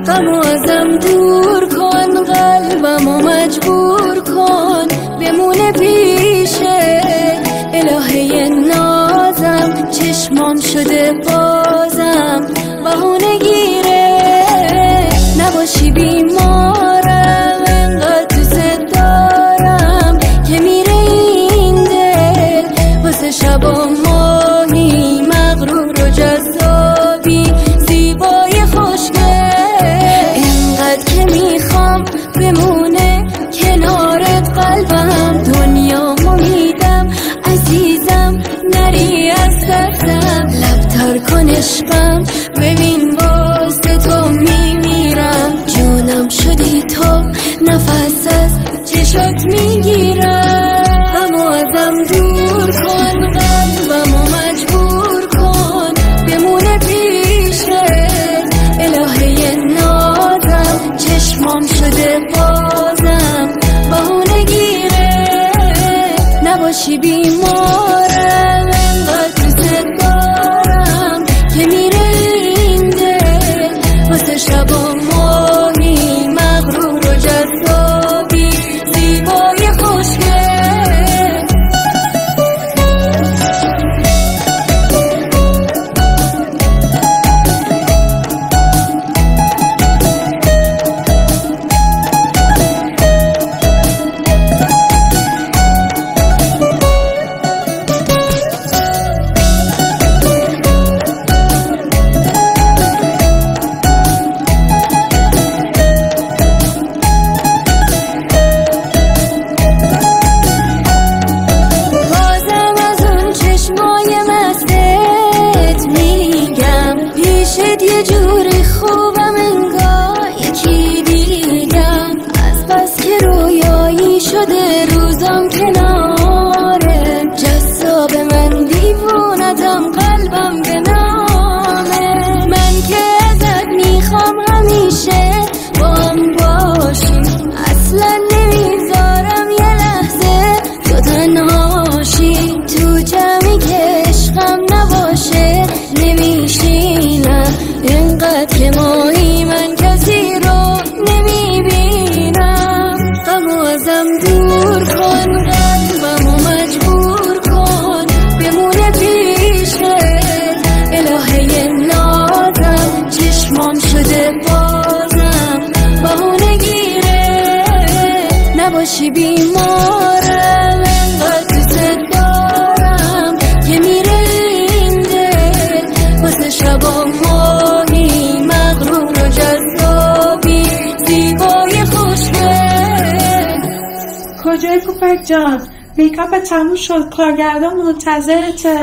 غم ازم دور کن، قلبمو مجبور کن بمونه پیشه الهه نازم، چشمام شده بازم بهونه گیره. نباشی بیمارم انقدر دوست دارم که میره این دل واسه شب و ماهی مغرور و جذابی زیبای خوشگل. اینقدر که میخوام بمونه کنارت قلبم، دنیامو میدم عزیزم نری از دستم. لبتر کن عشقم ببین واسه تو میمیرم، جونم شدی تو نفس از چشات میگیرم. غمو ازم دور کن، قلبمو مجبور کن بمونه پیشه الهه نازم، چشمام شده بازم بهونه گیره. نباشی بیمارم انقدر دوست دارم که میره این دل واسه شب و ماهی مغرور و جذابی زیبای خوشگل. یه جوری خوبم انگار یکی دیدم، از بس که رویایی شده روزم کناره. جذاب من دیوونتم قلبم به نامه، من که ازت میخوام همیشه با هم باشی، اصلا نمیذارم یه لحظه تو تنهاشی. تو جمعی که عشقم نباشه نمیشینم، اینقدر که ماهی من کسی رو نمیبینم. غمو ازم دور کن، قلبمو مجبور کن بمونه پیشه الهه نازم، چشمام شده بازم بهونه گیره. نباشی بیمارم انقدر دوست دارم که میره این دل واسه شب و ماهی مغرور و جذابی زیبای خوشگل. کجای پوپک جان؟ میکاپ تموم شد، کارگردان منتظرته.